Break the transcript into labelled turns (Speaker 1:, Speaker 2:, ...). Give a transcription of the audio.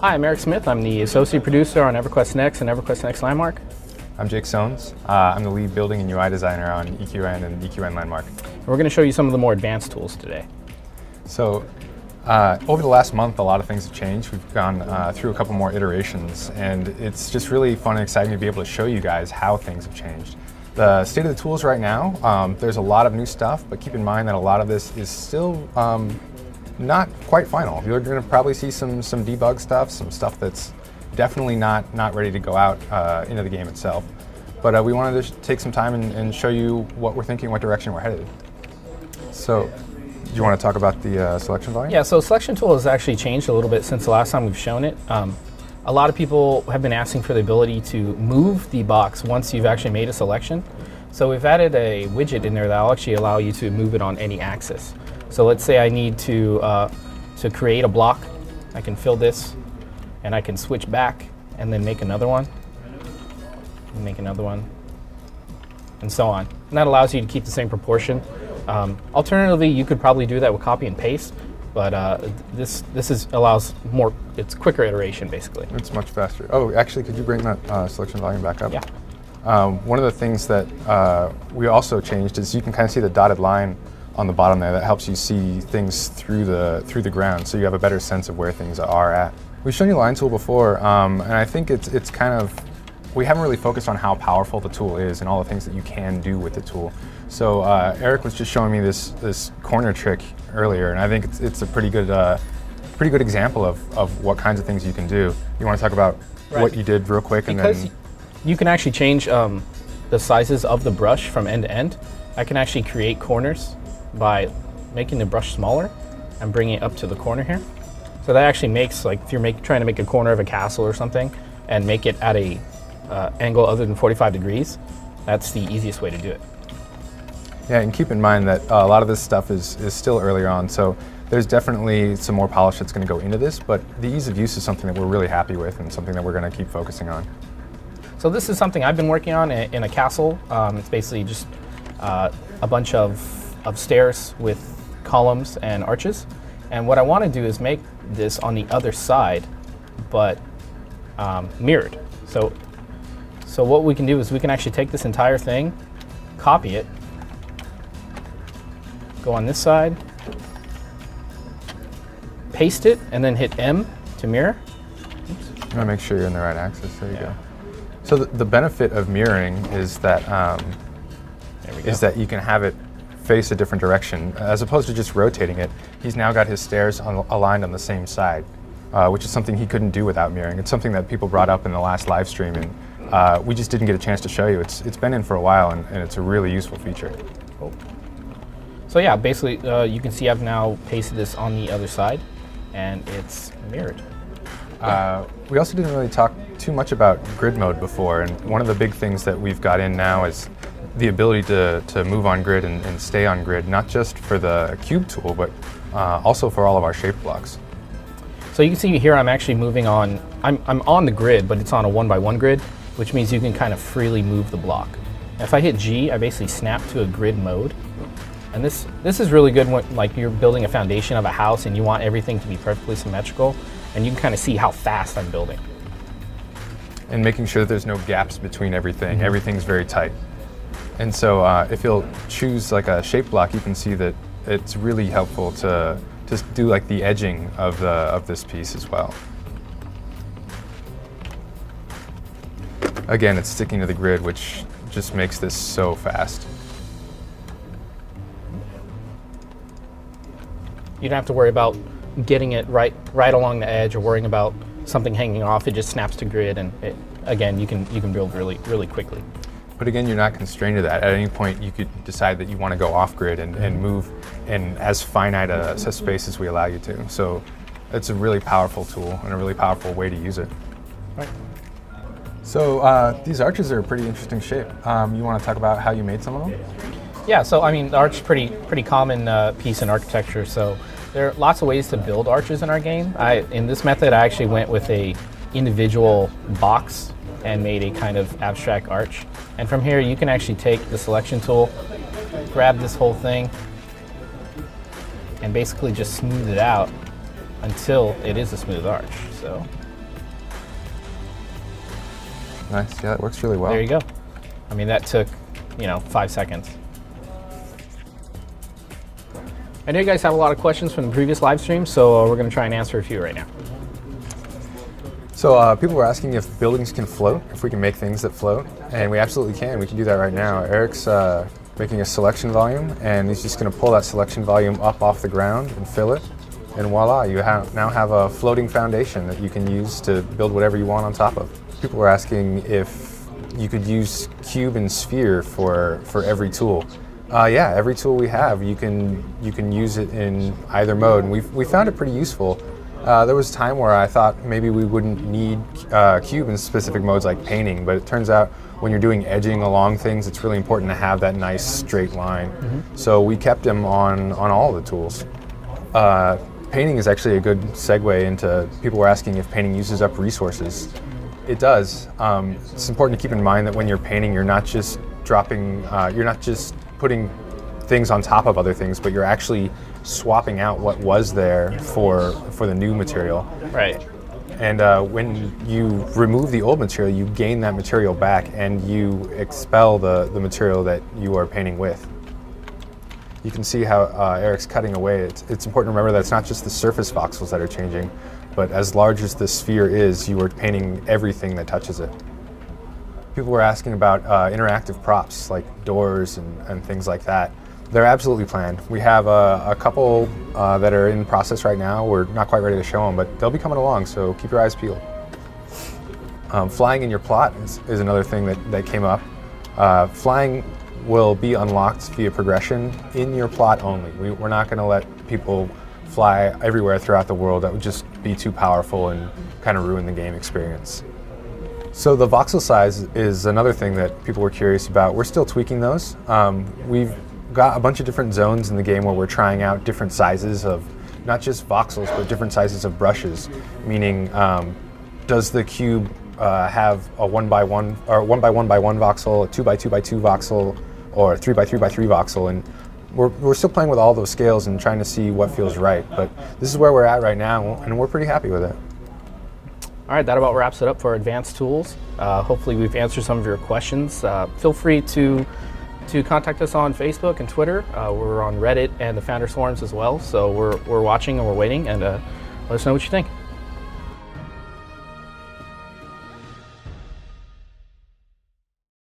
Speaker 1: Hi, I'm Eric Smith. I'm the associate producer on EverQuest Next and EverQuest Next Landmark.
Speaker 2: I'm Jake Sones. I'm the lead building and UI designer on EQN and EQN Landmark.
Speaker 1: We're going to show you some of the more advanced tools today.
Speaker 2: So, over the last month, a lot of things have changed. We've gone through a couple more iterations, and it's just really fun and exciting to be able to show you guys how things have changed. The state of the tools right now, there's a lot of new stuff, but keep in mind that a lot of this is still not quite final. You're going to probably see some debug stuff, some stuff that's definitely not ready to go out into the game itself. But we wanted to take some time and show you what we're thinking, what direction we're headed. So, do you want to talk about the selection volume?
Speaker 1: Yeah, so selection tool has actually changed a little bit since the last time we've shown it. A lot of people have been asking for the ability to move the box once you've actually made a selection. So we've added a widget in there that will actually allow you to move it on any axis. So let's say I need to create a block. I can fill this, and I can switch back and then make another one, and make another one, and so on. And that allows you to keep the same proportion. Alternatively, you could probably do that with copy and paste, but this allows more. It's quicker iteration, basically.
Speaker 2: It's much faster. Oh, actually, could you bring that selection volume back up?
Speaker 1: Yeah.
Speaker 2: One of the things that we also changed is you can kind of see the dotted line on the bottom there that helps you see things through the ground, so you have a better sense of where things are at. We've shown you Line Tool before, and I think it's kind of, we haven't really focused on how powerful the tool is and all the things that you can do with the tool. So Eric was just showing me this corner trick earlier, and I think it's a pretty good example of what kinds of things you can do. You want to talk about what you did real quick?
Speaker 1: Because
Speaker 2: and then
Speaker 1: you can actually change the sizes of the brush from end to end. I can actually create corners by making the brush smaller and bringing it up to the corner here. So that actually makes, like, if you're trying to make a corner of a castle or something and make it at a angle other than 45 degrees, that's the easiest way to do it.
Speaker 2: Yeah, and keep in mind that a lot of this stuff is still earlier on, so there's definitely some more polish that's going to go into this, but the ease of use is something that we're really happy with and something that we're going to keep focusing on.
Speaker 1: So this is something I've been working on in a castle. It's basically just a bunch of stairs with columns and arches. And what I want to do is make this on the other side, but mirrored. So what we can do is we can actually take this entire thing, copy it, go on this side, paste it, and then hit M to mirror.
Speaker 2: Oops. You want to make sure you're in the right axis. There you go. So the benefit of mirroring is that you can have it face a different direction as opposed to just rotating it. He's now got his stairs aligned on the same side, which is something he couldn't do without mirroring. It's something that people brought up in the last live stream, and we just didn't get a chance to show you. It's been in for a while, and it's a really useful feature.
Speaker 1: Cool. So yeah, basically you can see I've now pasted this on the other side, and it's mirrored.
Speaker 2: We also didn't really talk too much about grid mode before, and one of the big things that we've got in now is the ability to move on grid and stay on grid, not just for the cube tool, but also for all of our shape blocks.
Speaker 1: So you can see here I'm actually moving on, I'm on the grid, but it's on a 1x1 grid, which means you can kind of freely move the block. And if I hit G, I basically snap to a grid mode. And this is really good when, like, you're building a foundation of a house and you want everything to be perfectly symmetrical, and you can kind of see how fast I'm building.
Speaker 2: And making sure that there's no gaps between everything. Everything's very tight. And so if you'll choose like a shape block, you can see that it's really helpful to just do like the edging of this piece as well. Again, it's sticking to the grid, which just makes this so fast.
Speaker 1: You don't have to worry about getting it right along the edge or worrying about something hanging off. It just snaps to grid, and again, you can build really quickly.
Speaker 2: But again, you're not constrained to that. At any point, you could decide that you want to go off grid and move in as finite a space as we allow you to. So it's a really powerful tool and a really powerful way to use it.
Speaker 1: Right.
Speaker 2: So these arches are a pretty interesting shape. You want to talk about how you made some of them?
Speaker 1: Yeah, so I mean, the arch is pretty common piece in architecture. So there are lots of ways to build arches in our game. In this method, I actually went with a individual box and made a kind of abstract arch. And from here, you can actually take the selection tool, grab this whole thing, and basically just smooth it out until it is a smooth arch. So
Speaker 2: Nice. Yeah, it works really well.
Speaker 1: There you go. I mean, that took, 5 seconds. I know you guys have a lot of questions from the previous live stream, so we're going to try and answer a few right now.
Speaker 2: So people were asking if buildings can float, if we can make things that float, and we absolutely can. We can do that right now. Eric's making a selection volume, and he's just going to pull that selection volume up off the ground and fill it, and voila, you now have a floating foundation that you can use to build whatever you want on top of. People were asking if you could use cube and sphere for every tool. Yeah, every tool we have, you can use it in either mode, and we found it pretty useful. There was a time where I thought maybe we wouldn't need cube in specific modes like painting, but it turns out when you're doing edging along things, it's really important to have that nice straight line. So we kept them on all the tools. Painting is actually a good segue into, people were asking if painting uses up resources. It does. It's important to keep in mind that when you're painting, you're not just putting things on top of other things, but you're actually swapping out what was there for the new material.
Speaker 1: Right.
Speaker 2: And when you remove the old material, you gain that material back and you expel the material that you are painting with. You can see how Eric's cutting away. It's important to remember that it's not just the surface voxels that are changing, but as large as the sphere is, you are painting everything that touches it. People were asking about interactive props like doors and things like that. They're absolutely planned. We have a couple that are in process right now. We're not quite ready to show them, but they'll be coming along, so keep your eyes peeled. Flying in your plot is another thing that came up. Flying will be unlocked via progression in your plot only. We're not going to let people fly everywhere throughout the world. That would just be too powerful and kind of ruin the game experience. So the voxel size is another thing that people were curious about. We're still tweaking those. We've got a bunch of different zones in the game where we're trying out different sizes of not just voxels, but different sizes of brushes. Meaning, does the cube have a 1x1 or 1x1x1 voxel, a 2x2x2 voxel, or 3x3x3 voxel? And we're still playing with all those scales and trying to see what feels right. But this is where we're at right now, and we're pretty happy with it.
Speaker 1: All right, that about wraps it up for advanced tools. Hopefully we've answered some of your questions. Feel free to contact us on Facebook and Twitter. We're on Reddit and the Founders Forums as well. So we're watching and we're waiting, and let us know what you think.